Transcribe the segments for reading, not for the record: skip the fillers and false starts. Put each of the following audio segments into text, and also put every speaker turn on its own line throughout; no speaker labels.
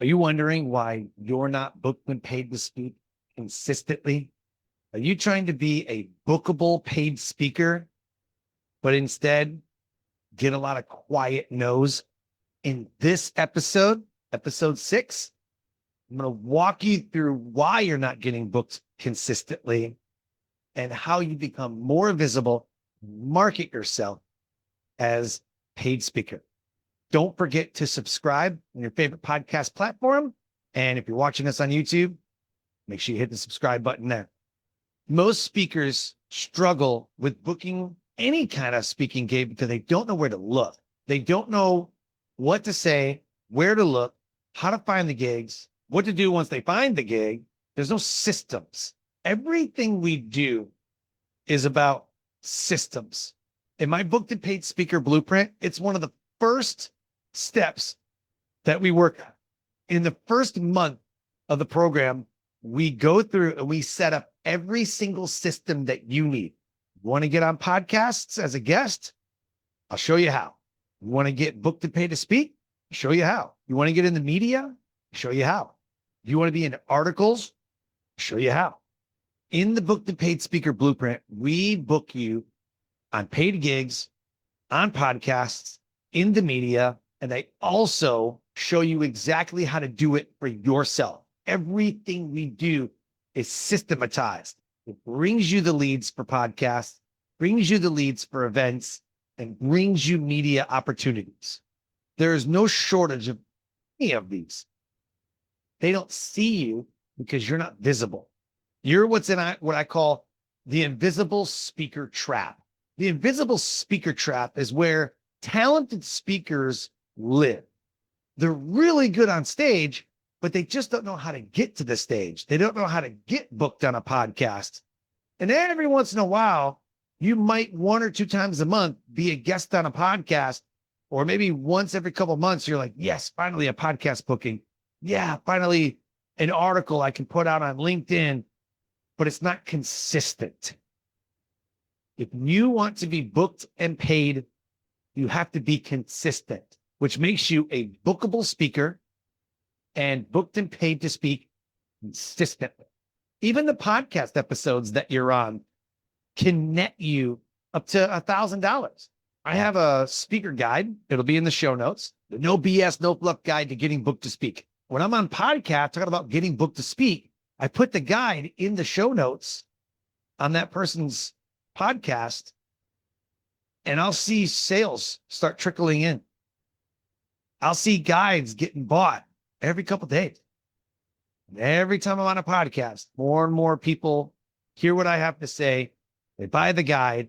Are you wondering why you're not booked and paid to speak consistently? Are you trying to be a bookable paid speaker, but instead get a lot of quiet no's? In this episode, episode 6, I'm going to walk you through why you're not getting booked consistently and how you become more visible, market yourself as paid speaker. Don't forget to subscribe on your favorite podcast platform. And if you're watching us on YouTube, make sure you hit the subscribe button there. Most speakers struggle with booking any kind of speaking gig because they don't know where to look. They don't know what to say, where to look, how to find the gigs, what to do once they find the gig. There's no systems. Everything we do is about systems. In my booked and paid speaker blueprint, it's one of the first steps that we work on. In the first month of the program, we go through and we set up every single system that you need. You want to get on podcasts as a guest? I'll show you how. You want to get booked and paid to speak? I'll show you how. You want to get in the media? I'll show you how. You want to be in articles? I'll show you how. In the booked and paid speaker blueprint, we book you on paid gigs, on podcasts, in the media, and they also show you exactly how to do it for yourself. Everything we do is systematized. It brings you the leads for podcasts, brings you the leads for events, and brings you media opportunities. There is no shortage of any of these. They don't see you because you're not visible. You're what I call the invisible speaker trap. The invisible speaker trap is where talented speakers live. They're really good on stage, but they just don't know how to get to the stage. They don't know how to get booked on a podcast. And every once in a while, you might 1 or 2 times a month be a guest on a podcast, or maybe once every couple of months, you're like, yes, finally a podcast booking. Yeah, finally an article I can put out on LinkedIn, but it's not consistent. If you want to be booked and paid, you have to be consistent, which makes you a bookable speaker and booked and paid to speak consistently. Even the podcast episodes that you're on can net you up to $1,000. I have a speaker guide. It'll be in the show notes. The no BS, no fluff guide to getting booked to speak. When I'm on podcast talking about getting booked to speak, I put the guide in the show notes on that person's podcast, and I'll see sales start trickling in. I'll see guides getting bought every couple of days. And every time I'm on a podcast, more and more people hear what I have to say. They buy the guide,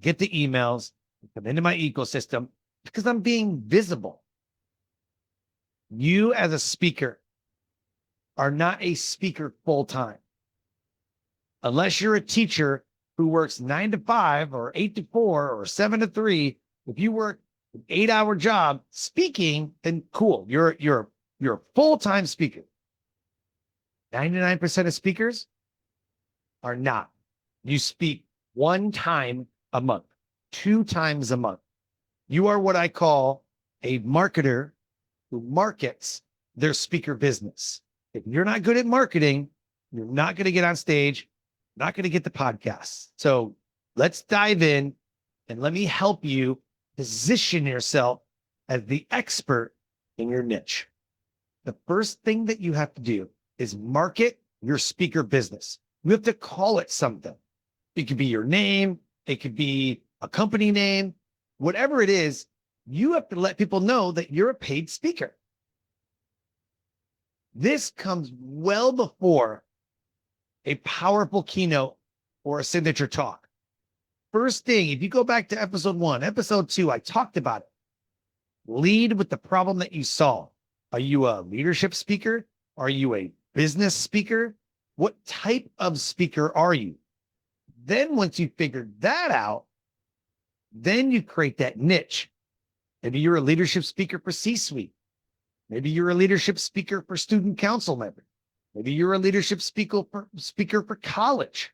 get the emails, come into my ecosystem because I'm being visible. You as a speaker are not a speaker full time. Unless you're a teacher who works 9 to 5 or 8 to 4 or 7 to 3, if you work an 8-hour job speaking, then cool. You're a full-time speaker. 99% of speakers are not. You speak 1 time a month, 2 times a month. You are what I call a marketer who markets their speaker business. If you're not good at marketing, you're not going to get on stage, not going to get the podcast. So let's dive in and let me help you position yourself as the expert in your niche. The first thing that you have to do is market your speaker business. You have to call it something. It could be your name. It could be a company name. Whatever it is, you have to let people know that you're a paid speaker. This comes well before a powerful keynote or a signature talk. First thing, if you go back to episode 1, episode 2, I talked about it. Lead with the problem that you solve. Are you a leadership speaker? Are you a business speaker? What type of speaker are you? Then once you figured that out, then you create that niche. Maybe you're a leadership speaker for C-suite. Maybe you're a leadership speaker for student council members. Maybe you're a leadership speaker for college.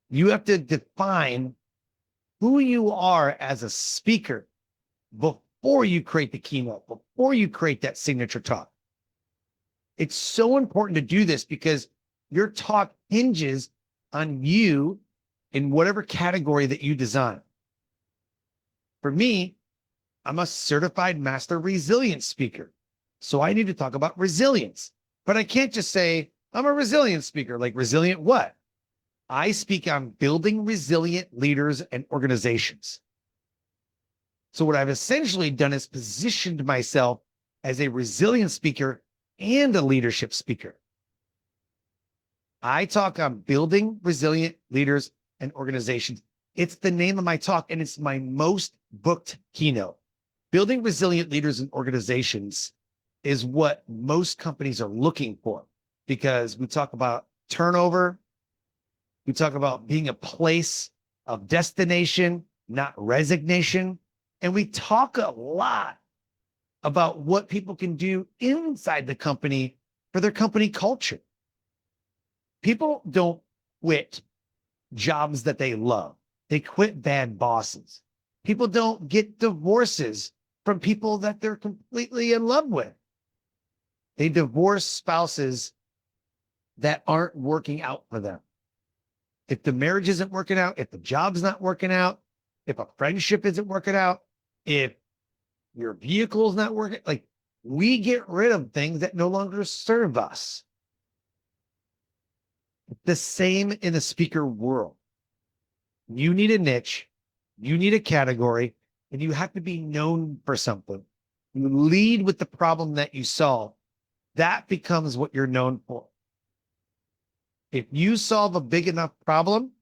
You have to define who you are as a speaker before you create the keynote, before you create that signature talk. It's so important to do this because your talk hinges on you in whatever category that you design. For me, I'm a certified master resilience speaker. So I need to talk about resilience, but I can't just say I'm a resilience speaker. Like, resilient what? I speak on building resilient leaders and organizations. So what I've essentially done is positioned myself as a resilient speaker and a leadership speaker. I talk on building resilient leaders and organizations. It's the name of my talk, and it's my most booked keynote. Building resilient leaders and organizations is what most companies are looking for, because we talk about turnover. We talk about being a place of destination, not resignation. And we talk a lot about what people can do inside the company for their company culture. People don't quit jobs that they love. They quit bad bosses. People don't get divorces from people that they're completely in love with. They divorce spouses that aren't working out for them. If the marriage isn't working out, if the job's not working out, if a friendship isn't working out, if your vehicle's not working, like, we get rid of things that no longer serve us. The same in the speaker world. You need a niche, you need a category, and you have to be known for something. You lead with the problem that you solve. That becomes what you're known for. If you solve a big enough problem,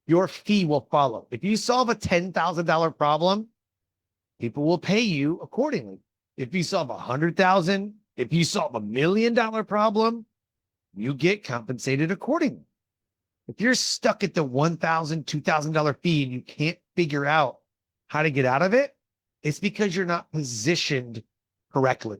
your fee will follow. If you solve a $10,000 problem, people will pay you accordingly. If you solve $100,000, if you solve $1 million problem, you get compensated accordingly. If you're stuck at the $1,000, $2,000 fee and you can't figure out how to get out of it, it's because you're not positioned correctly.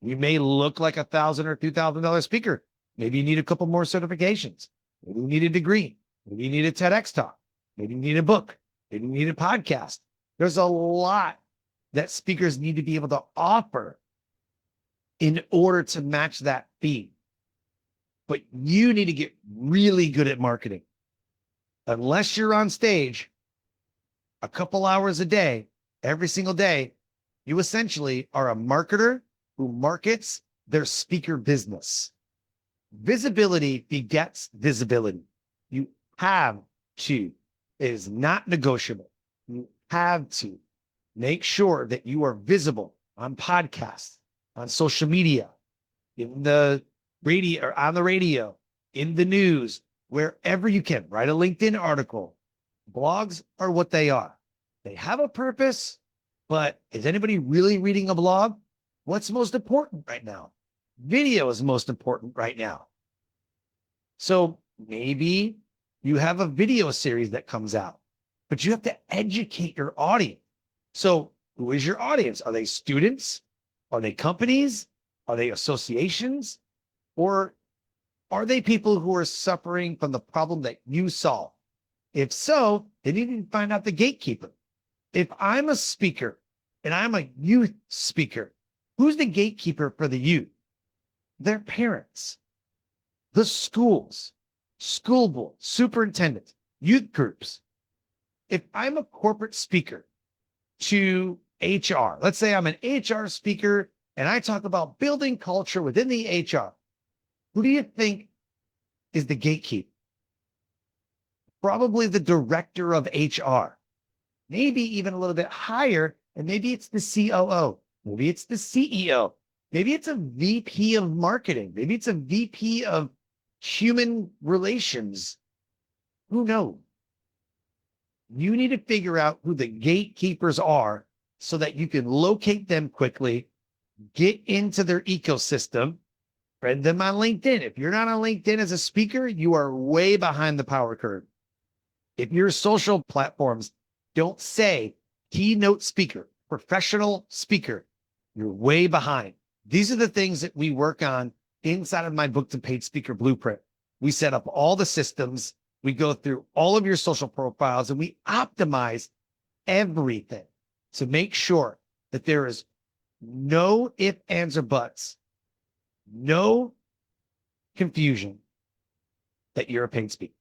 You may look like $1,000 or $2,000 speaker. Maybe you need a couple more certifications. Maybe you need a degree. Maybe you need a TEDx talk. Maybe you need a book. Maybe you need a podcast. There's a lot that speakers need to be able to offer in order to match that fee. But you need to get really good at marketing. Unless you're on stage a couple hours a day, every single day, you essentially are a marketer who markets their speaker business. Visibility begets visibility. You have to. It is not negotiable. You have to make sure that you are visible on podcasts, on social media, in the radio, or on the radio, in the news, wherever you can. Write a LinkedIn article. Blogs are what they are. They have a purpose, but is anybody really reading a blog? What's most important right now? Video is most important right now. So maybe you have a video series that comes out, but you have to educate your audience. So who is your audience? Are they students? Are they companies? Are they associations? Or are they people who are suffering from the problem that you solve? If so, then you need to find out the gatekeeper. If I'm a speaker and I'm a youth speaker, who's the gatekeeper for the youth? Their parents, the schools, school board, superintendents, youth groups. If I'm a corporate speaker to HR, let's say I'm an HR speaker and I talk about building culture within the HR, who do you think is the gatekeeper? Probably the director of HR, maybe even a little bit higher, and maybe it's the COO, maybe it's the CEO, maybe it's a VP of marketing, maybe it's a VP of human relations. Who knows? You need to figure out who the gatekeepers are so that you can locate them quickly, get into their ecosystem, friend them on LinkedIn. If you're not on LinkedIn as a speaker, you are way behind the power curve. If your social platforms don't say keynote speaker, professional speaker, you're way behind. These are the things that we work on inside of my Booked and Paid Speaker Blueprint. We set up all the systems. We go through all of your social profiles and we optimize everything. So make sure that there is no ifs, ands, or buts, no confusion that you're a paid speaker.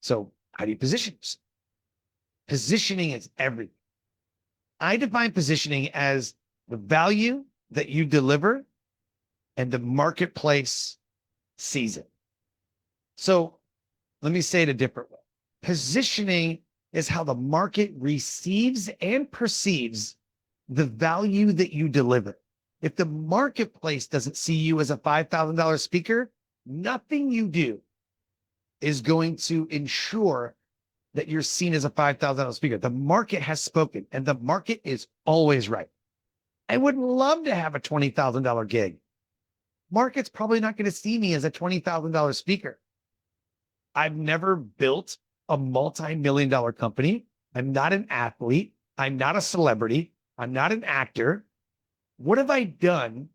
So how do you position yourself? Positioning is everything. I define positioning as the value that you deliver and the marketplace sees it. So let me say it a different way. Positioning is how the market receives and perceives the value that you deliver. If the marketplace doesn't see you as a $5,000 speaker, nothing you do is going to ensure that you're seen as a $5,000 speaker. The market has spoken, and the market is always right. I would love to have a $20,000 gig. Market's probably not going to see me as a $20,000 speaker. I've never built a multi-million-dollar company. I'm not an athlete. I'm not a celebrity. I'm not an actor. What have I done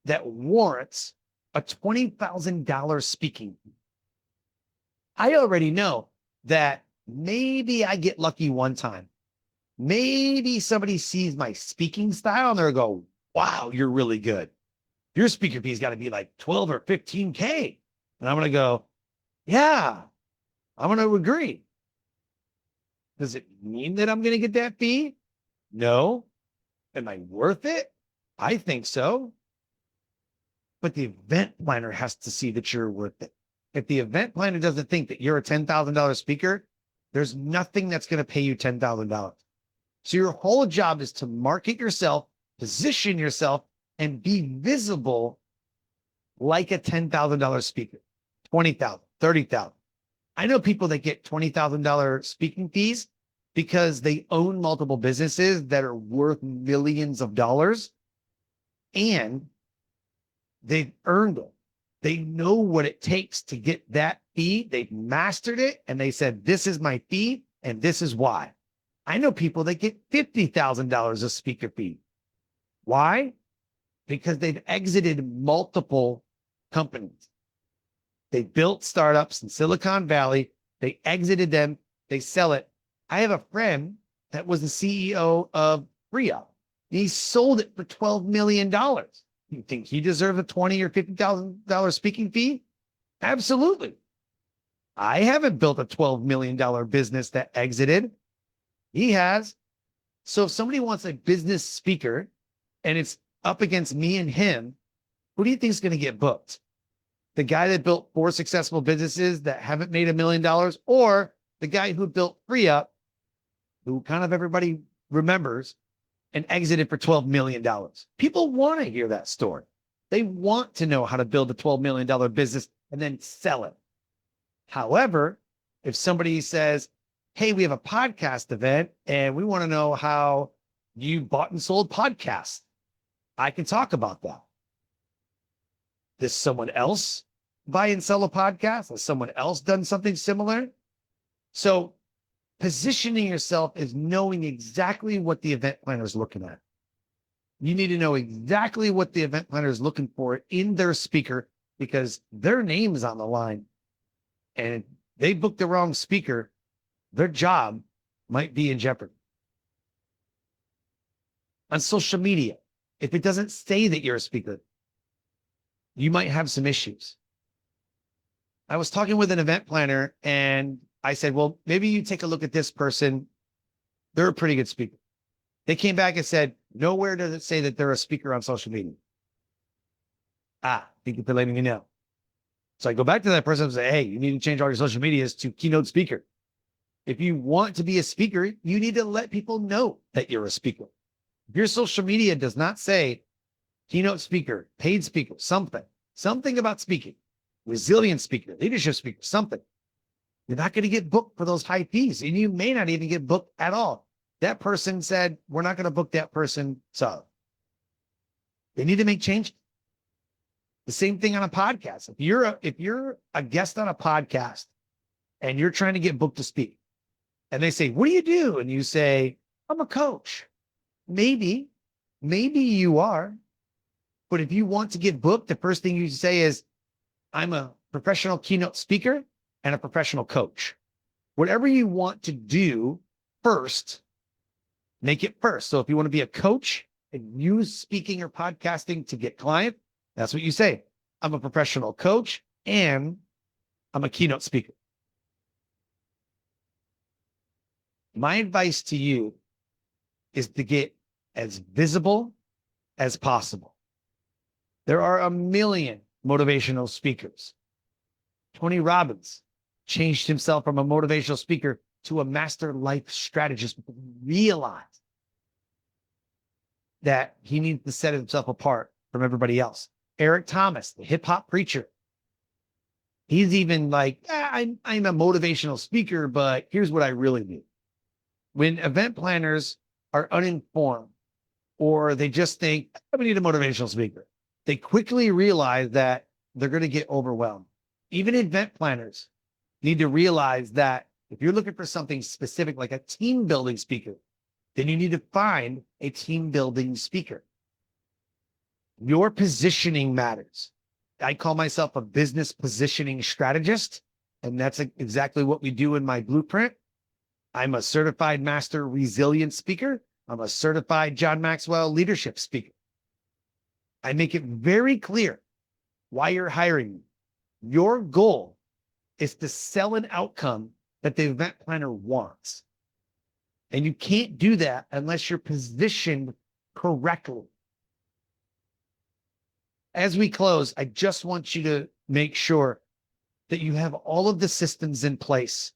that warrants a $20,000 speaking? I already know that maybe I get lucky one time. Maybe somebody sees my speaking style and they'll go, wow, you're really good. Your speaker fee's got to be like 12 or 15K. And I'm going to go, yeah, I'm going to agree. Does it mean that I'm going to get that fee? No. Am I worth it? I think so. But the event planner has to see that you're worth it. If the event planner doesn't think that you're a $10,000 speaker, there's nothing that's going to pay you $10,000. So your whole job is to market yourself, position yourself, and be visible like a $10,000 speaker, $20,000, $30,000. I know people that get $20,000 speaking fees because they own multiple businesses that are worth millions of dollars, and they've earned it. They know what it takes to get that fee. They've mastered it, and they said, this is my fee, and this is why. I know people that get $50,000 a speaker fee. Why? Because they've exited multiple companies. They built startups in Silicon Valley. They exited them. They sell it. I have a friend that was the CEO of FreeUp. He sold it for $12 million. You think he deserves a $20,000 or $50,000 speaking fee? Absolutely. I haven't built a $12 million business that exited. He has. So if somebody wants a business speaker and it's up against me and him, who do you think is going to get booked? The guy that built 4 successful businesses that haven't made $1 million, or the guy who built FreeUp, who kind of everybody remembers, and exited for $12 million. People want to hear that story. They want to know how to build a $12 million business and then sell it. However, if somebody says, hey, we have a podcast event and we want to know how you bought and sold podcasts, I can talk about that. Does someone else buy and sell a podcast? Has someone else done something similar? So positioning yourself is knowing exactly what the event planner is looking at. You need to know exactly what the event planner is looking for in their speaker, because their name is on the line. And if they book the wrong speaker, their job might be in jeopardy. On social media, if it doesn't say that you're a speaker, you might have some issues. I was talking with an event planner and I said, well, maybe you take a look at this person. They're a pretty good speaker. They came back and said, nowhere does it say that they're a speaker on social media. Thank you for letting me know. So I go back to that person and say, hey, you need to change all your social medias to keynote speaker. If you want to be a speaker, you need to let people know that you're a speaker. If your social media does not say keynote speaker, paid speaker, something about speaking, resilient speaker, leadership speaker, something, you're not going to get booked for those high fees. And you may not even get booked at all. That person said, we're not going to book that person. So they need to make changes. The same thing on a podcast. If you're a guest on a podcast and you're trying to get booked to speak, and they say, what do you do? And you say, I'm a coach. Maybe you are. But if you want to get booked, the first thing you say is, I'm a professional keynote speaker and a professional coach. Whatever you want to do first, Make it first. So if you want to be a coach and use speaking or podcasting to get clients, that's what you say. I'm a professional coach and I'm a keynote speaker. My advice to you is to get as visible as possible. There are a million motivational speakers. Tony Robbins changed himself from a motivational speaker to a master life strategist, realized that he needs to set himself apart from everybody else. Eric Thomas, the hip hop preacher, he's even like, I'm a motivational speaker, but here's what I really do. When event planners are uninformed or they just think, we need a motivational speaker, they quickly realize that they're going to get overwhelmed. Even event planners need to realize that if you're looking for something specific, like a team building speaker, then you need to find a team building speaker. Your positioning matters. I call myself a business positioning strategist, and that's exactly what we do in my blueprint. I'm a certified master resilience speaker. I'm a certified John Maxwell leadership speaker. I make it very clear why you're hiring me. Your goal is to sell an outcome that the event planner wants. And you can't do that unless you're positioned correctly. As we close, I just want you to make sure that you have all of the systems in place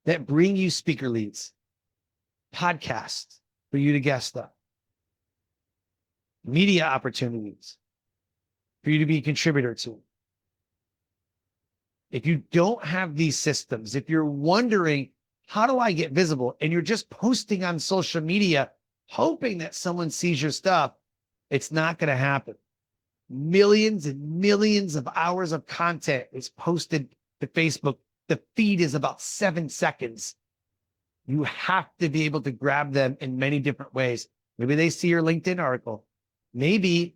that bring you speaker leads, podcasts for you to guest on, media opportunities for you to be a contributor to. If you don't have these systems, if you're wondering, how do I get visible? And you're just posting on social media, hoping that someone sees your stuff, it's not going to happen. Millions and millions of hours of content is posted to Facebook. The feed is about 7 seconds. You have to be able to grab them in many different ways. Maybe they see your LinkedIn article. Maybe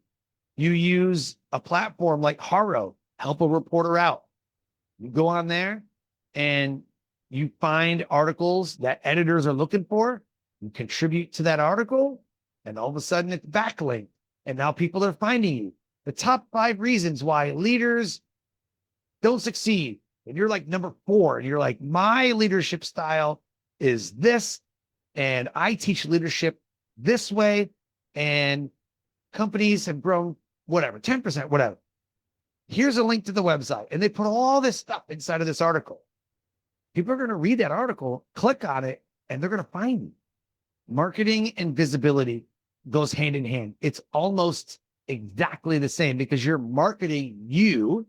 you use a platform like Haro, help a reporter out. You go on there and you find articles that editors are looking for, you contribute to that article, and all of a sudden it's backlinked. And now people are finding you. The top 5 reasons why leaders don't succeed. And you're like number 4, and you're like, my leadership style is this, and I teach leadership this way, and companies have grown whatever, 10%, whatever. Here's a link to the website. And they put all this stuff inside of this article. People are going to read that article, click on it, and they're going to find you. Marketing and visibility goes hand in hand. It's almost exactly the same because you're marketing you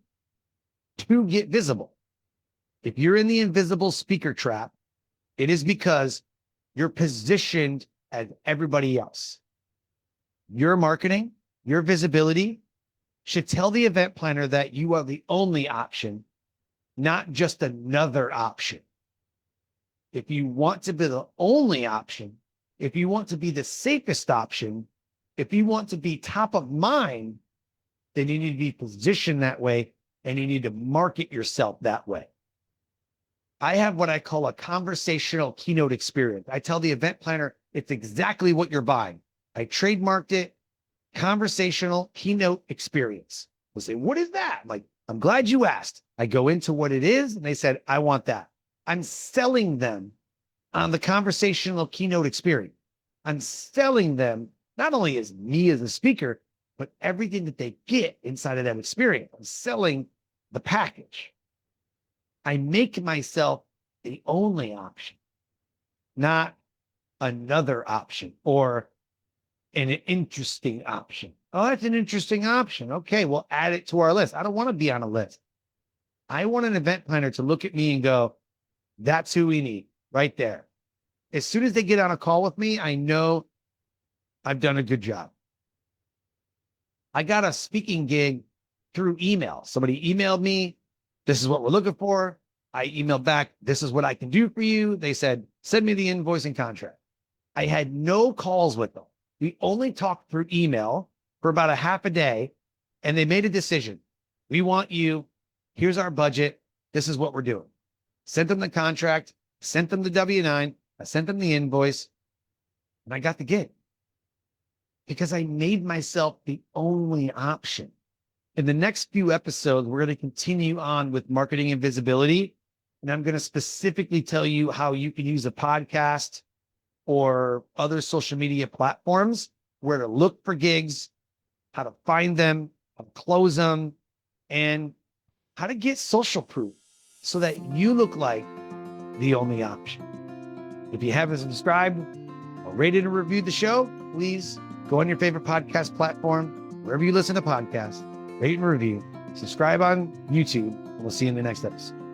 to get visible. If you're in the invisible speaker trap, it is because you're positioned as everybody else. Your marketing, your visibility should tell the event planner that you are the only option, not just another option. If you want to be the only option, if you want to be the safest option, if you want to be top of mind, then you need to be positioned that way and you need to market yourself that way. I have what I call a conversational keynote experience. I tell the event planner it's exactly what you're buying. I trademarked it, conversational keynote experience. They'll say, what is that? I'm like, I'm glad you asked. I go into what it is, and they said, I want that. I'm selling them on the conversational keynote experience. I'm selling them not only as me as a speaker, but everything that they get inside of that experience. I'm selling the package. I make myself the only option, not another option or an interesting option. Oh, that's an interesting option. Okay, well, add it to our list. I don't want to be on a list. I want an event planner to look at me and go, that's who we need right there. As soon as they get on a call with me, I know I've done a good job. I got a speaking gig through email. Somebody emailed me, this is what we're looking for. I emailed back, this is what I can do for you. They said, send me the invoice and contract. I had no calls with them. We only talked through email for about a half a day, and they made a decision. We want you. Here's our budget. This is what we're doing. Sent them the contract, sent them the W-9. I sent them the invoice. And I got the gig because I made myself the only option. In the next few episodes, we're going to continue on with marketing and visibility. And I'm going to specifically tell you how you can use a podcast or other social media platforms, where to look for gigs, how to find them, how to close them, and how to get social proof so that you look like the only option. If you haven't subscribed or rated and reviewed the show, please go on your favorite podcast platform, wherever you listen to podcasts, rate and review, subscribe on YouTube, and we'll see you in the next episode.